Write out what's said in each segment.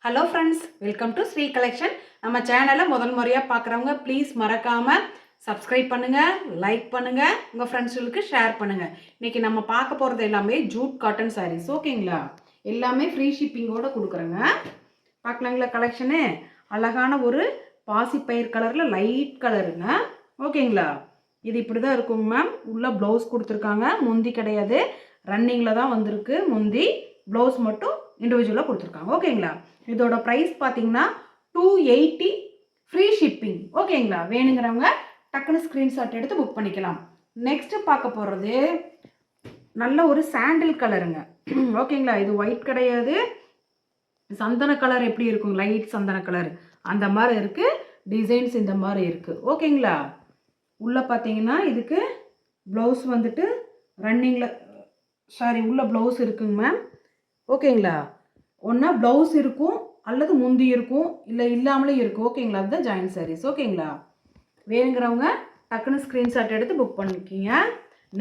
Hello friends, welcome to Shri collection. நம்ம சேனலை முதல் முறையாக பார்க்குறவங்க ப்ளீஸ் மறக்காமல் சப்ஸ்கிரைப் பண்ணுங்கள், லைக் பண்ணுங்கள், உங்கள் ஃப்ரெண்ட்ஸுகளுக்கு ஷேர் பண்ணுங்கள். இன்றைக்கி நம்ம பார்க்க போகிறது எல்லாமே ஜூட் காட்டன் சாரீஸ். ஓகேங்களா? எல்லாமே ஃப்ரீ ஷிப்பிங்கோடு கொடுக்குறேங்க. பார்க்கலாங்களா கலெக்ஷனு? அழகான ஒரு பாசிப்பயிர் கலரில் லைட் கலருங்க. ஓகேங்களா? இது இப்படி தான் இருக்குங்க மேம். உள்ள ப்ளவுஸ் கொடுத்துருக்காங்க, முந்தி கிடையாது, ரன்னிங்கில் தான் வந்திருக்கு. முந்தி ப்ளவுஸ் மட்டும் இண்டிவிஜுவலாக கொடுத்துருக்காங்க. ஓகேங்களா? இதோட ப்ரைஸ் பார்த்தீங்கன்னா 280 ஃப்ரீ ஷிப்பிங். ஓகேங்களா? வேணுங்கிறவங்க டக்குன்னு ஸ்க்ரீன்ஷாட் எடுத்து புக் பண்ணிக்கலாம். நெக்ஸ்ட்டு பார்க்க போகிறது நல்ல ஒரு சாண்டில் கலருங்க. ஓகேங்களா? இது ஒயிட் கிடையாது, சந்தன கலர் எப்படி இருக்கும், லைட் சந்தன கலர் அந்த மாதிரி இருக்குது. டிசைன்ஸ் இந்த மாதிரி இருக்குது. ஓகேங்களா? உள்ளே பார்த்தீங்கன்னா இதுக்கு ப்ளவுஸ் வந்துட்டு ரன்னிங்கில் உள்ள ப்ளவுஸ் இருக்குங்க மேம். ஓகேங்களா? ஒன்றா ப்ளவுஸ் இருக்கும் அல்லது முந்தி இருக்கும், இல்லை இல்லாமலே இருக்கும். ஓகேங்களா? அதுதான் ஜாயின் சாரீஸ். ஓகேங்களா? வேணுங்கிறவங்க டக்குன்னு ஸ்க்ரீன்ஷாட் எடுத்து புக் பண்ணிக்கிங்க.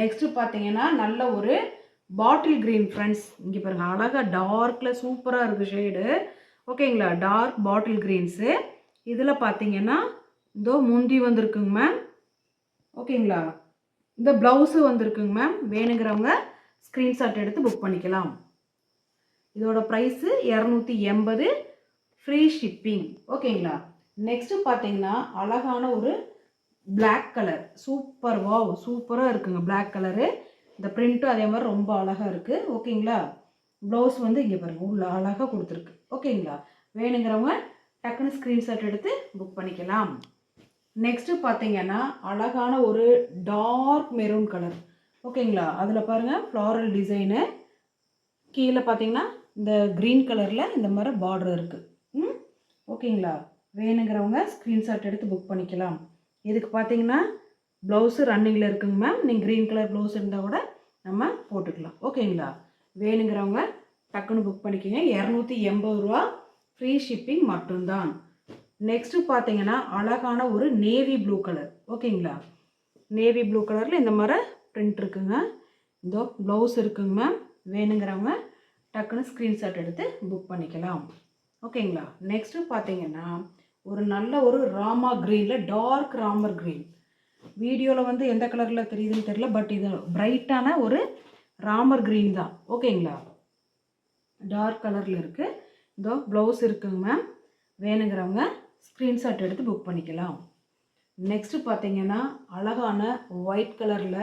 நெக்ஸ்ட்டு பார்த்தீங்கன்னா நல்ல ஒரு பாட்டில் க்ரீன் ஃப்ரெண்ட்ஸ். இங்கே பாருங்கள், அழகாக டார்க்கில் சூப்பராக இருக்குது ஷேடு. ஓகேங்களா? Dark bottle greens. இதில் பார்த்தீங்கன்னா இதோ முந்தி வந்திருக்குங்க மேம். ஓகேங்களா? இந்த ப்ளவுஸு வந்திருக்குங்க மேம். வேணுங்கிறவங்க ஸ்க்ரீன்ஷாட் எடுத்து புக் பண்ணிக்கலாம். இதோட ப்ரைஸு 280 ஃப்ரீ ஷிப்பிங். ஓகேங்களா? நெக்ஸ்ட்டு பார்த்தீங்கன்னா அழகான ஒரு பிளாக் கலர். சூப்பராக இருக்குங்க பிளாக் கலரு. இந்த பிரிண்ட்டும் அதே மாதிரி ரொம்ப அழகாக இருக்குது. ஓகேங்களா? ப்ளவுஸ் வந்து இங்கே பாருங்கள், உள்ள அழகாக கொடுத்துருக்கு. ஓகேங்களா? வேணுங்கிறவங்க டக்குன்னு ஸ்க்ரீன்ஷாட் எடுத்து புக் பண்ணிக்கலாம். நெக்ஸ்ட்டு பார்த்தீங்கன்னா அழகான ஒரு டார்க் மெரூன் கலர். ஓகேங்களா? அதில் பாருங்கள் ஃப்ளாரல் டிசைனு. கீழே பார்த்தீங்கன்னா இந்த க்ரீன் கலரில் இந்த மாதிரி பார்டர் இருக்குது. ஓகேங்களா? வேணுங்கிறவங்க ஸ்க்ரீன்ஷாட் எடுத்து புக் பண்ணிக்கலாம். இதுக்கு பார்த்தீங்கன்னா ப்ளவுஸு ரன்னிங்கில் இருக்குங்க மேம். நீங்கள் க்ரீன் கலர் ப்ளவுஸ் இருந்தால் கூட நம்ம போட்டுக்கலாம். ஓகேங்களா? வேணுங்கிறவங்க டக்குன்னு புக் பண்ணிக்கோங்க. 280 ரூபா ஃப்ரீ ஷிப்பிங் மட்டும்தான். நெக்ஸ்ட்டு பார்த்தீங்கன்னா அழகான ஒரு நேவி ப்ளூ கலர். ஓகேங்களா? நேவி ப்ளூ கலரில் இந்த மாதிரி பிரிண்ட் இருக்குங்க. இதோ ப்ளவுஸ் இருக்குங்க மேம். வேணுங்கிறவங்க டக்குன்னு ஸ்க்ரீன்ஷாட் எடுத்து புக் பண்ணிக்கலாம். ஓகேங்களா? நெக்ஸ்ட்டு பார்த்தீங்கன்னா ஒரு நல்ல ஒரு ராமா க்ரீனில், டார்க் ராமர் க்ரீன். வீடியோவில் வந்து எந்த கலரில் தெரியுதுன்னு தெரியல, பட் இது பிரைட்டான ஒரு ராமர் க்ரீன் தான். ஓகேங்களா? டார்க் கலரில் இருக்குது. இதோ ப்ளவுஸ் இருக்குங்க மேம். வேணுங்கிறவங்க ஸ்க்ரீன்ஷாட் எடுத்து புக் பண்ணிக்கலாம். நெக்ஸ்ட்டு பார்த்தீங்கன்னா அழகான ஒயிட் கலரில்,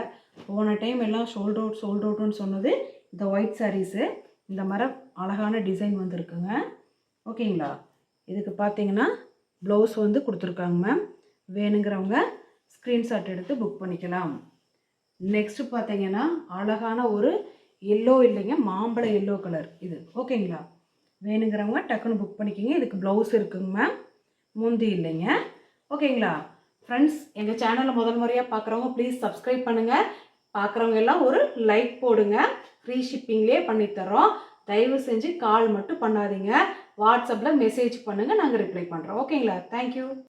போன டைம் எல்லாம் சோல்ட் அவுட்னு சொன்னது இந்த ஒயிட் சாரீஸு. இந்த மாதிரி அழகான டிசைன் வந்துருக்குங்க. ஓகேங்களா? இதுக்கு பார்த்தீங்கன்னா ப்ளவுஸ் வந்து கொடுத்துருக்காங்க மேம். வேணுங்கிறவங்க ஸ்க்ரீன்ஷாட் எடுத்து புக் பண்ணிக்கலாம். நெக்ஸ்ட்டு பார்த்தீங்கன்னா அழகான ஒரு எல்லோ இல்லைங்க, மாம்பழ எல்லோ கலர் இது. ஓகேங்களா? வேணுங்கிறவங்க டக்குன்னு புக் பண்ணிக்கிங்க. இதுக்கு ப்ளவுஸ் இருக்குங்க மேம், முந்தி இல்லைங்க. ஓகேங்களா? ஃப்ரெண்ட்ஸ், எங்கள் சேனலை முதல் முறையாக பார்க்குறவங்க ப்ளீஸ் சப்ஸ்கிரைப் பண்ணுங்கள். பார்க்குறவங்க எல்லாம் ஒரு லைக் போடுங்க. ஃப்ரீ ஷிப்பிங்லேயே பண்ணித்தரோம். தயவு செஞ்சு கால் மட்டும் பண்ணாதீங்க. வாட்ஸ்அப்பில் மெசேஜ் பண்ணுங்கள், நாங்கள் ரிப்ளை பண்ணுறோம். ஓகேங்களா? தேங்க்யூ.